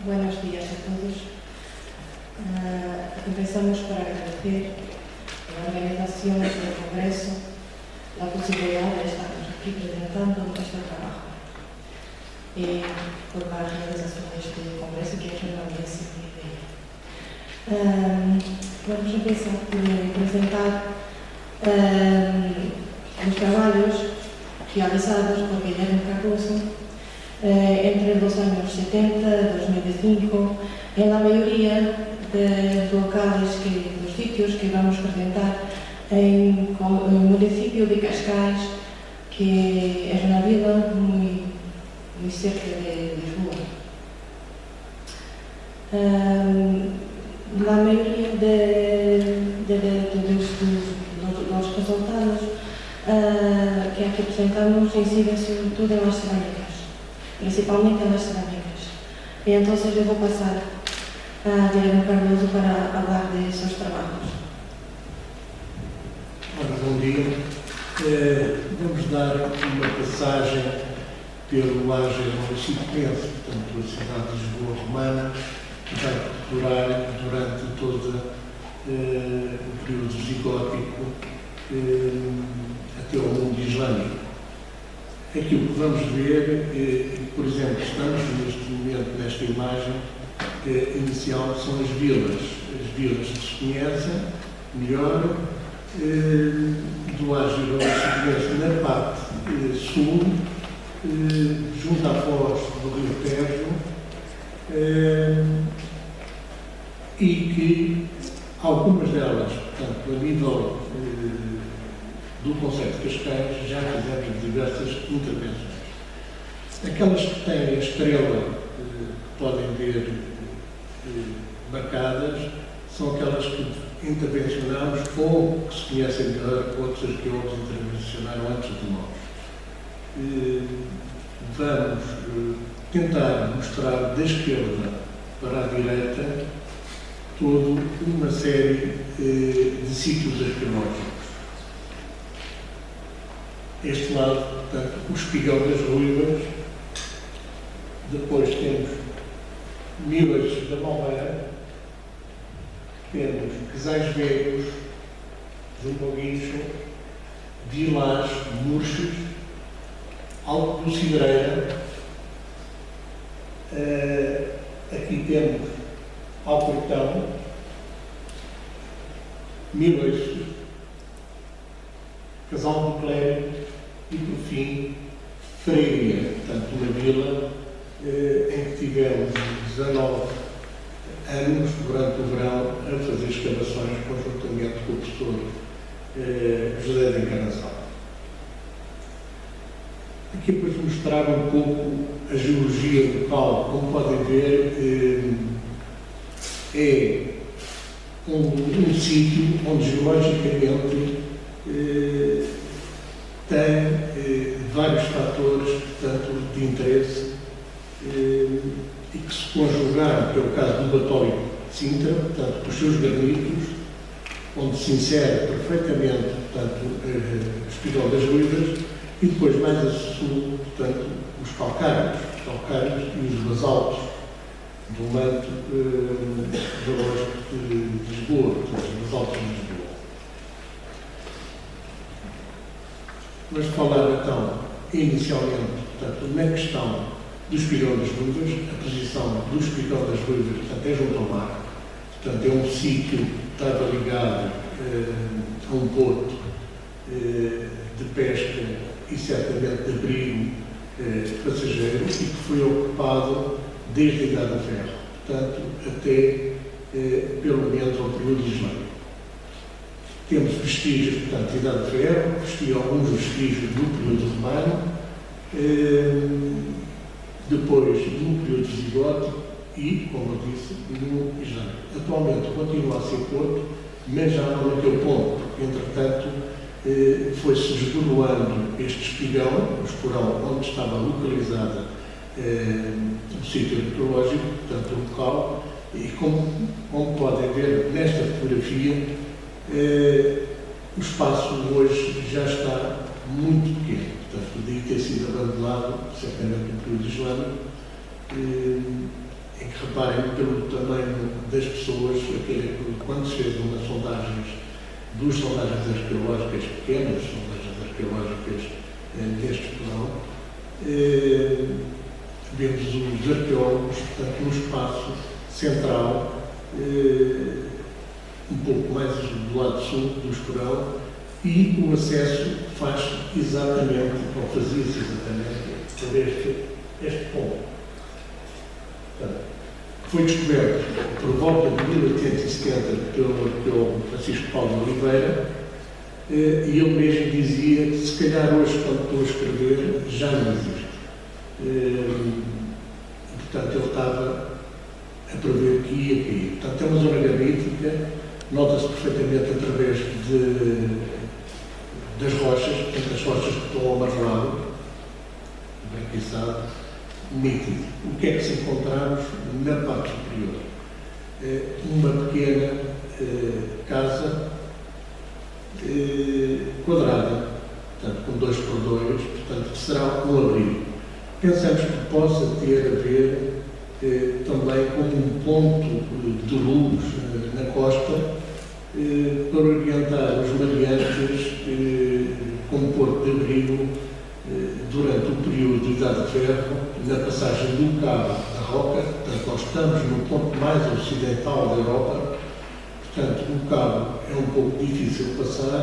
Buenos días a todos. Empezamos por agradecer a la organización del Congreso la posibilidad de estarnos aquí presentando nuestro trabajo y por la realización de este Congreso que es una idea. Vamos a empezar por presentar los trabajos realizados por Guillermo Cardoso entre los años 70 y 2005 en la mayoría de locales, los sitios que vamos a presentar en el municipio de Cascais, que es una vila muy cerca de Lisboa. La mayoría de los resultados que aquí presentamos inciden sobre todo en las cerámicas, principalmente en las cerámicas. Y entonces yo voy a pasar a Guillermo Cardoso para hablar de esos trabajos. Bom dia. Vamos dar uma passagem pelo Ágil Chiquense, portanto, a cidade de Lisboa romana, que vai perdurar durante todo o período visigótico até ao mundo islâmico. Aquilo que vamos ver, por exemplo, estamos neste momento nesta imagem inicial, são as vilas que se conhecem melhor, do Ágil Chiquense na parte sul, junto à foz do Rio Tejo, e que algumas delas, portanto, a nível do Conselho de Cascais, já fizemos diversas intervenções. Aquelas que têm a estrela, que podem ver marcadas, são aquelas que intervencionamos ou que se conhecem melhor, outros arqueólogos intervencionaram antes de nós. Vamos tentar mostrar da esquerda para a direita toda uma série de sítios arqueológicos. Este lado, portanto, o Espigão das Ruivas, depois temos Milas da Malveira, temos Casais Velhos, junto ao Guincho, Vilás, Murchos, Alto do Cidreira, aqui temos Alportão, Miloiços, Casal do Clérigo e, por fim, Freiria, portanto, uma vila em que tivemos 19 anos, durante o verão, a fazer escavações conjuntamente com o professor José da Encarnação. Aqui depois mostrar um pouco a geologia local. Como podem ver, é um sítio onde geologicamente tem vários fatores, portanto, de interesse e que se conjugaram, que é o caso do Batóio de Sintra, portanto, com os seus granitos, onde se insere perfeitamente, portanto, o Espigão das Ruivas, e depois mais a sul, portanto, os calcários e os basaltos do manto geológico de Lisboa, portanto, os basaltos de Lisboa. Vamos falar então, inicialmente, portanto, na questão do Espigão das Ruivas. A posição do Espigão das Ruivas, portanto, é junto ao mar, portanto, é um sítio que estava ligado a um porto de pesca e certamente de abrigo passageiro, e que foi ocupado desde a Idade do Ferro, portanto, até pelo menos ao período islâmico. Temos vestígios, portanto, da Idade do Ferro, alguns vestígios do período romano, depois do período visigótico e, como eu disse, no islâmico. Atualmente continua a ser porto, mas já não naquele ponto, porque, entretanto, foi-se desboroando este espigão, o esporão onde estava localizada o sítio arqueológico, portanto, o local, e como podem ver nesta fotografia, o espaço hoje já está muito pequeno, portanto, podia ter sido abandonado, certamente no período islâmico, em que reparem pelo tamanho das pessoas, quando se fez umas duas sondagens arqueológicas pequenas, sondagens arqueológicas deste Porão, vemos os arqueólogos, portanto, no espaço central, um pouco mais do lado sul do Escurão, e o acesso faz-se exatamente, ou fazia-se exatamente, por este ponto. Portanto, foi descoberto por volta de 1870 pelo arqueólogo Francisco Paulo de Oliveira, e ele mesmo dizia que, se calhar hoje, quando estou a escrever, já não existe. Portanto, ele estava a prever que ia cair. Portanto, é uma zona granítica, nota-se perfeitamente através das rochas, portanto, as rochas que estão ao marrado, branquiçado, nítido. O que é que se encontramos na parte superior? Uma pequena casa quadrada, portanto, com 2 por 2, portanto, que será um abrigo. Pensamos que possa ter a ver também como um ponto de luz na costa para orientar os mariantes como porto de abrigo durante o período de Idade de Ferro, na passagem do Cabo da Roca. Portanto, nós estamos no ponto mais ocidental da Europa, portanto, o Cabo é um pouco difícil de passar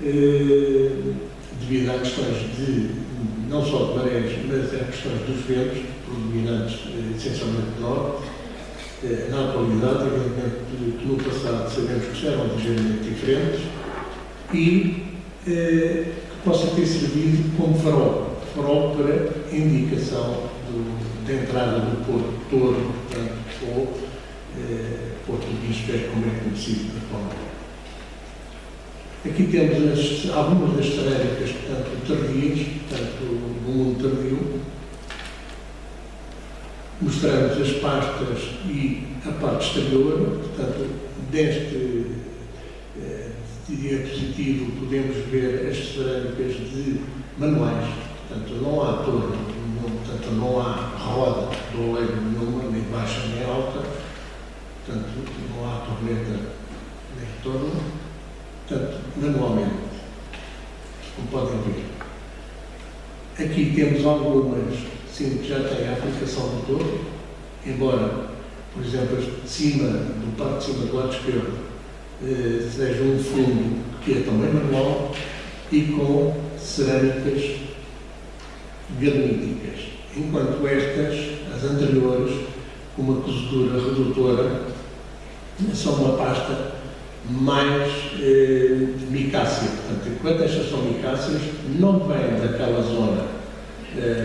devido a questões não só de marés, mas a questões dos ventos, predominantes essencialmente do norte. Na atualidade, evidentemente que no passado sabemos que eram ligeiramente diferentes, e que possa ter servido como farol para indicação da entrada do Porto de Torno, portanto, ou Porto de Bispo, como é conhecido atualmente. Aqui temos algumas das cerâmicas, portanto, tardias, portanto, do mundo tardio. Mostramos as pastas e a parte exterior, portanto, deste diapositivo podemos ver as cerâmicas de manuais, portanto, não há torre, portanto, não há roda do oleiro nenhuma, nem baixa nem alta, portanto, não há tormenta nem retorno, portanto, manualmente, como podem ver. Aqui temos algumas, sim, que já têm a aplicação do torno, embora, por exemplo, de cima, do parte de cima do lado esquerdo, seja um fundo que é também manual e com cerâmicas graníticas, enquanto estas, as anteriores, com uma cozedura redutora, são uma pasta mais micácea. Portanto, enquanto estas são micáceas, não vêm daquela zona,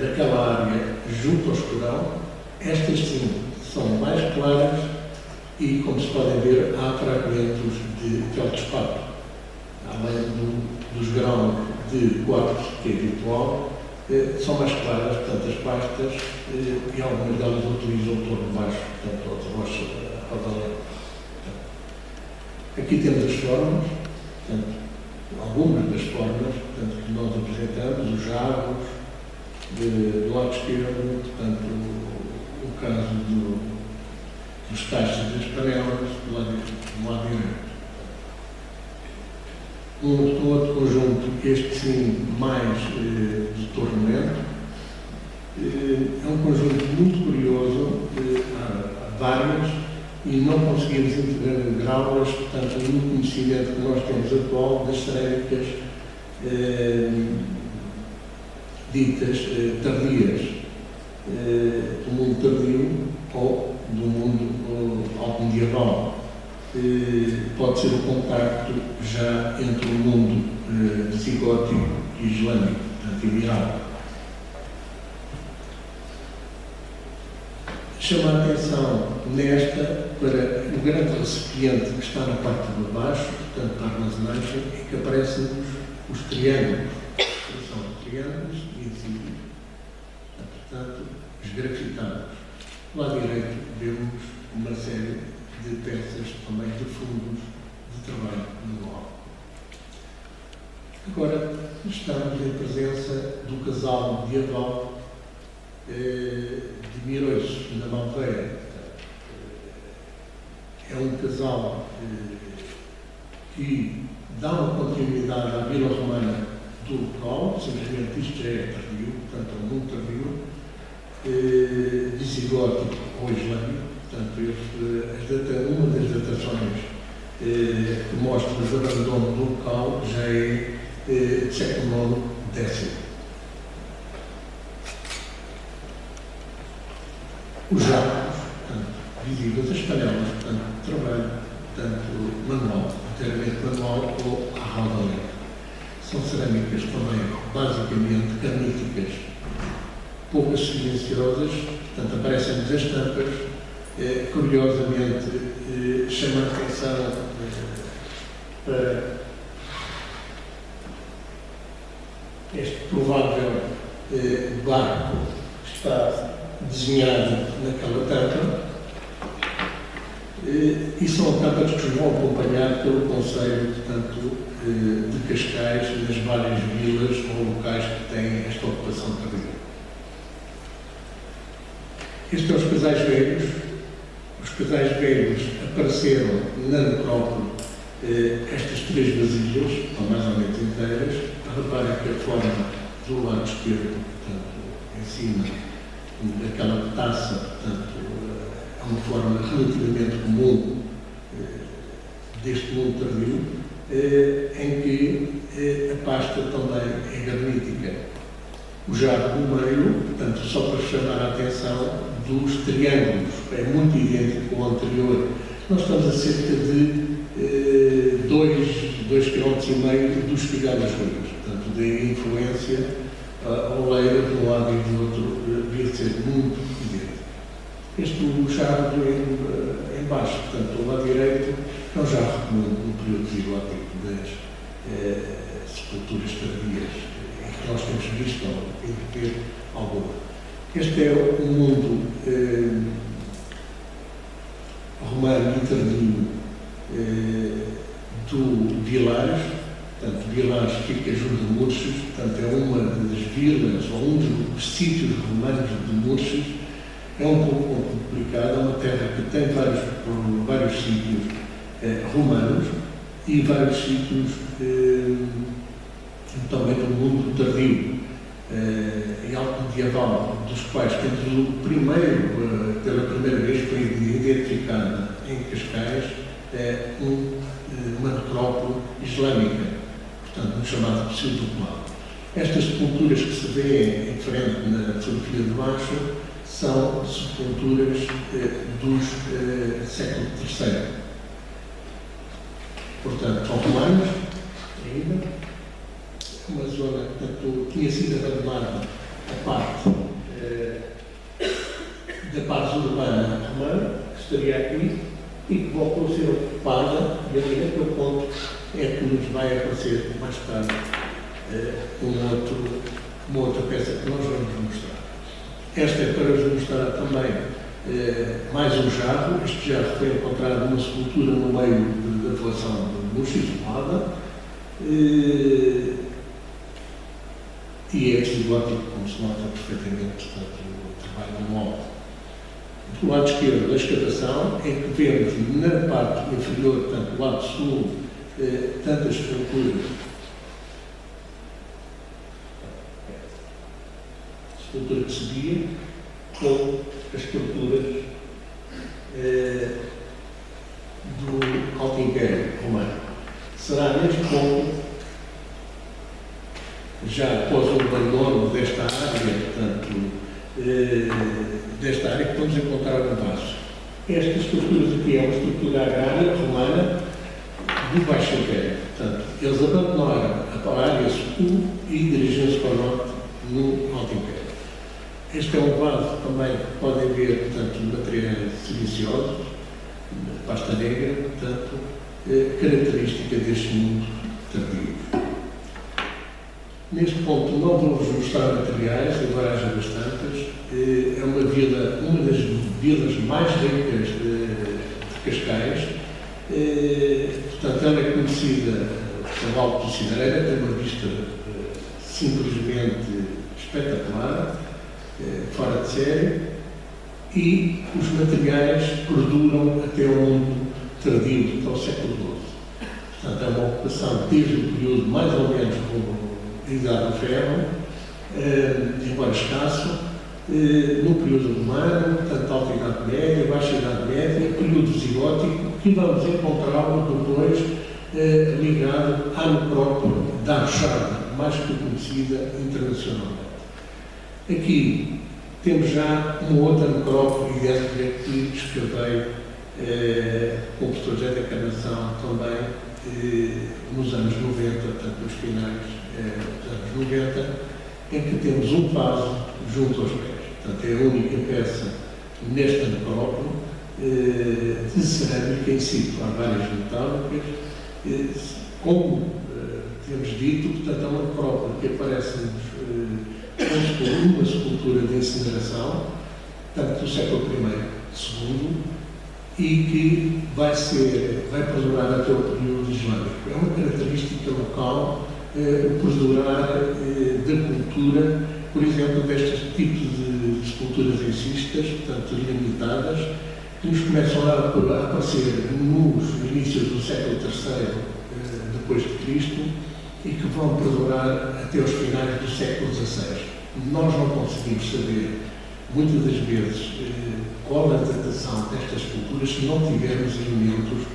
daquela área junto ao Escurão, estas sim são mais claras e, como se podem ver, há fragmentos de feldspato. Além dos grãos de quartzo, que é habitual, são mais claras, portanto, as pastas, e algumas delas utilizam o torno baixo, portanto, as rochas rodalhão. Aqui temos as formas, portanto, algumas das formas, portanto, que nós apresentamos, os jarros, do lado esquerdo, portanto, o caso dos tachos das panelas, do lado direito. Um outro conjunto, este sim, mais de tornamento, é um conjunto muito curioso, há várias, e não conseguimos integrá-las, portanto, no conhecimento que nós temos atual das cerâmicas ditas tardias, do mundo tardio ou do mundo alto-medieval. Pode ser o contacto já entre o mundo visigótico e islâmico, portanto, Iberal. Chama a atenção nesta para o grande recipiente que está na parte de baixo, portanto, para a armazenagem, em que aparecem os triângulos. São triângulos e, portanto, esgrafitados. Do lado direito vemos uma série de peças também de fundos de trabalho manual. Agora estamos em presença do casal medieval de Miroiços, na Malveira, é um casal que dá uma continuidade à Vila Romana do local, simplesmente isto já é tardio, portanto é muito tardio, visigótico ou islâmico, portanto uma das datações que mostra o abandono do local já é século IX, X. Os jacos, visíveis, as panelas, trabalho, manual, inteiramente manual ou à roda lenta. São cerâmicas também, basicamente, graníticas, poucas silenciosas, portanto, aparecem-nos as tampas, curiosamente, chama a atenção para este provável barco que está desenhado naquela tampa, e são tampas que nos vão acompanhar pelo Conselho, portanto, de Cascais, nas várias vilas ou locais que têm esta ocupação tardia. Estes são os casais velhos. Os casais velhos apareceram na necrópole, estas 3 vasilhas, estão mais ou menos inteiras. Reparem que a forma do lado esquerdo, portanto, em cima daquela taça, portanto, é uma forma relativamente comum deste mundo tardio, em que a pasta também é granítica. O jarro do meio, portanto, só para chamar a atenção dos triângulos, é muito idêntico ao anterior. Nós estamos a cerca de 2,5 km do Espigão das Ruas, portanto, daí a influência oleira de um lado e do outro devia ser muito idêntico. Este jarro em baixo, portanto, do lado direito, é um jarro comum no período visigótico das sepulturas tardias, em que nós temos visto em ter alguma. Este é o mundo romano e tardio do Vilares. Portanto, Vilares fica junto de Murches, portanto, é uma das vilas ou um dos sítios romanos de Murches. É um pouco complicado, é uma terra que tem vários sítios romanos e vários sítios também do mundo tardio e alto medieval, dos quais temos o primeiro, pela primeira vez foi identificada em Cascais, uma necrópole islâmica, portanto, um chamado Pseudo Plano. Estas sepulturas que se vêem em frente na fotografia de baixo são sepulturas dos século III. Portanto, são romanos, ainda. Uma zona, portanto, tinha sido abandonada a parte da parte urbana romana, que estaria aqui, e que voltou a ser ocupada, e ali naquele ponto é que nos vai aparecer mais tarde uma outra peça que nós vamos mostrar. Esta é para vos mostrar também mais um jarro. Este jarro foi encontrado numa sepultura no meio da população de Murches, isolada, e é visigótico, como se nota perfeitamente, portanto, o trabalho manual. Do lado esquerdo da escavação, em que vemos na parte inferior, portanto, do lado sul, tantas esculturas. Escultura que se via, com as esculturas do Alto Império Romano. Será neste ponto, já após o abandono desta área, portanto, desta área que vamos encontrar um vaso. Estas estruturas aqui é uma estrutura agrária romana do Baixo Império. Portanto, eles abandonaram a área sul e dirigiram-se para o norte no Alto Império. Este é um vaso também que podem ver, portanto, materiais siliciosos, pasta negra, portanto, característica deste mundo tardio. Neste ponto não vou-vos mostrar materiais, embora haja bastantes. É uma das vilas mais ricas de Cascais. Portanto, ela é conhecida pelo Alto do Cidareira, tem uma vista simplesmente espetacular, fora de série, e os materiais perduram até ao mundo tardio ao século XII. Portanto, é uma ocupação desde o período mais ou menos da Idade do Ferro, embora escasso, no período romano, portanto, Alta Idade Média, Baixa Idade Média, período visigótico, que vamos encontrá-lo depois ligado à necrópole da Archada, mais que conhecida internacionalmente. Aqui temos já uma outra necrópole idêntica que escavei com o professor José da Encarnação também nos anos 90, portanto, nos finais dos anos 90, em que temos um vaso junto aos pés. Portanto, é a única peça nesta necrópole de cerâmica em situ. Há várias metálicas. Como temos dito, portanto, é uma necrópole que aparece-nos com uma escultura de incineração, tanto do século I, II, e que vai perdurar até o período islâmico. É uma característica local o perdurar da cultura, por exemplo, destes tipos de esculturas encistas, portanto, limitadas, que nos começam a aparecer nos inícios do século III depois de Cristo e que vão perdurar até os finais do século XVI. Nós não conseguimos saber, muitas das vezes, qual a datação destas esculturas se não tivermos elementos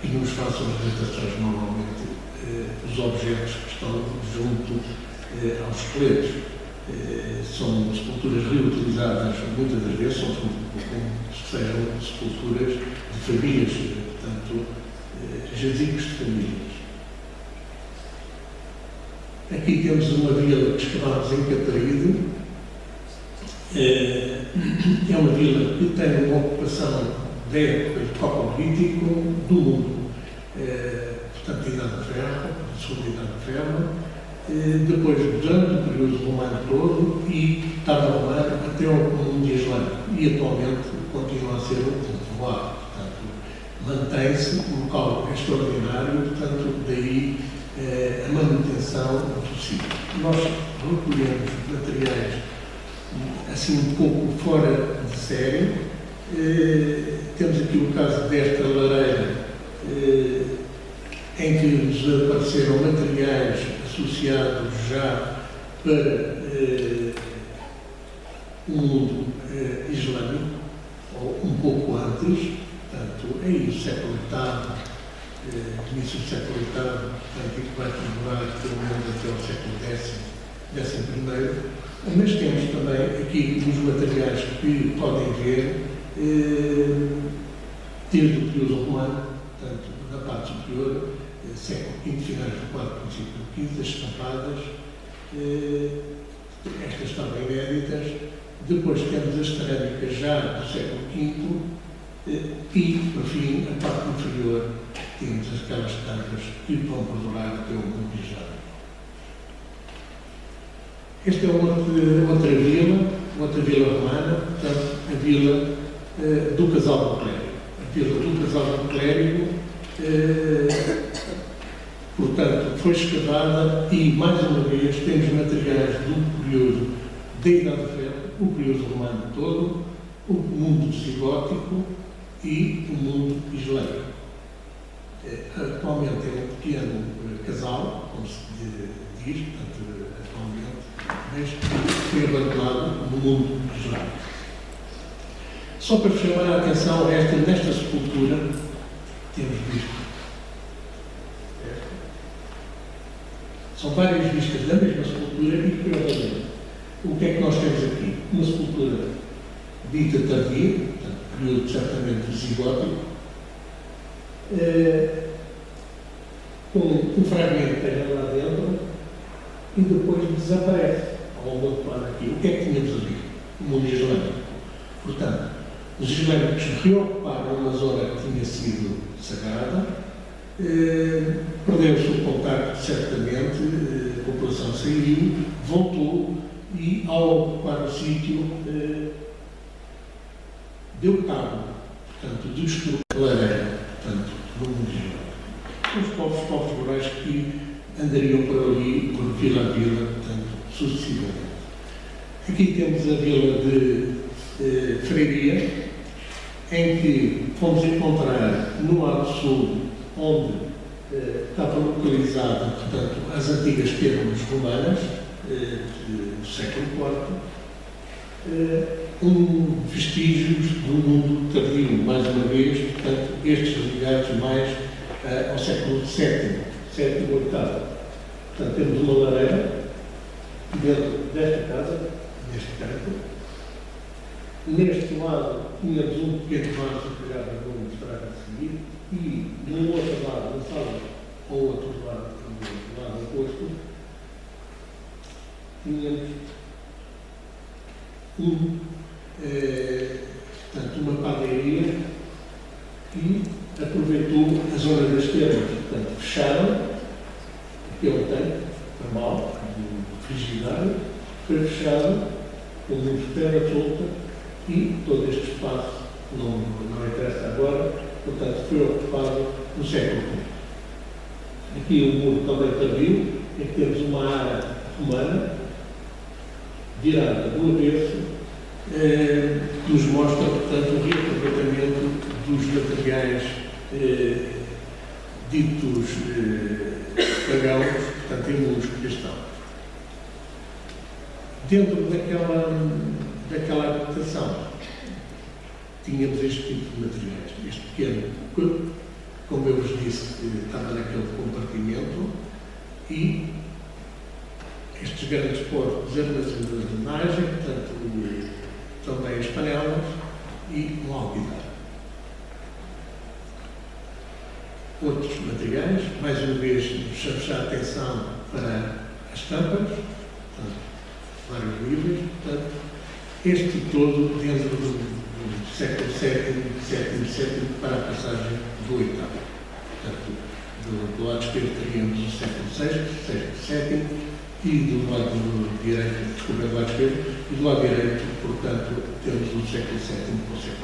que nos façam as datações normalmente os objetos que estão junto aos esqueletos. São esculturas reutilizadas, muitas das vezes, são como se sejam esculturas de famílias, portanto, jazigos de famílias. Aqui temos uma vila que escavámos em Cataride. É uma vila que tem uma ocupação da época do Copolítico do mundo. Portanto, da Idade do Ferro, da segunda Idade do Ferro, depois durante o período romano todo e tarde romano até o mundo islâmico. E atualmente continua a ser um povoado. Portanto, mantém-se um local extraordinário, portanto, daí a manutenção do sítio. Nós recolhemos materiais assim um pouco fora de série. Temos aqui o caso desta lareira, em que nos apareceram materiais associados já para o mundo islâmico, ou um pouco antes, portanto, aí o século VIII, início do século VIII, portanto, que vai demorar pelo menos até o século XI. Mas temos também aqui os materiais que podem ver desde o período romano, portanto, da parte superior, século V, finais do IV, princípio do V, as estampadas, estas estavam inéditas. Depois temos as cerâmicas já do século V e, por fim, a parte inferior, temos aquelas estampas que vão perdurar até o mundo islâmico. Esta é outra vila romana, portanto, a vila do Casal do Clérigo. A vila do Casal do Clérigo, portanto, foi escavada e, mais uma vez, temos materiais do período da Idade do Ferro, o período romano todo, o mundo visigótico e o mundo islâmico. Atualmente é um pequeno casal, como se diz, portanto, atualmente, mas foi abandonado no mundo islâmico. Só para chamar a atenção, nesta escultura, temos visto. São várias vistas da mesma escultura e, curiosamente, o que é que nós temos aqui? Uma escultura dita tardia, portanto, período certamente visigótico, com um fragmento que tem lá dentro e depois desaparece ao outro lado aqui. O que é que tínhamos ali? O mundo islâmico. Portanto, os islâmicos reocuparam uma zona que tinha sido sagrada, perdeu-se o contacto, certamente, a população saiu, voltou e, ao ocupar o sítio, deu cabo, portanto, destruiu a lareira, portanto, no mundo islâmico. Os povos rurais que andariam por ali, por vila a vila, portanto, sucessivamente. Aqui temos a vila de Freiria, em que fomos encontrar no lado sul, onde estava localizada, portanto, as antigas termas romanas, do século IV, vestígios do mundo tardio, mais uma vez, portanto, estes ligados mais ao século VII, VII ou VIII. Portanto, temos uma lareira dentro desta casa, neste canto. Neste lado, tínhamos um pequeno vaso que já vou mostrar a seguir, e no outro lado, na sala, ou outro lado, do lado oposto, tínhamos portanto, uma padaria e aproveitou a zona das termas. Portanto, fecharam aquele tanque normal, do frigidário, foi fechado com uma terra solta e todo este espaço, não interessa agora, portanto, foi ocupado no século V. Aqui o muro também tardio, é que temos uma área romana, virada do avesso, que nos mostra, portanto, o reaproveitamento dos materiais ditos pagãos, portanto, em muros que estão. Dentro daquela habitação, tínhamos este tipo de materiais, este pequeno, como eu vos disse, estava naquele compartimento, e estes grandes porcos armazenadores de imagem, portanto, também as panelas e um alguidar. Outros materiais, mais uma vez, chamamos a atenção para as tampas, portanto, vários níveis, portanto, este todo dentro do século VII para a passagem do VIII. Portanto, do lado esquerdo teríamos o século VI, VII, e do lado direito, desculpa, do lado esquerdo, e do lado direito, portanto, temos o século VII para o século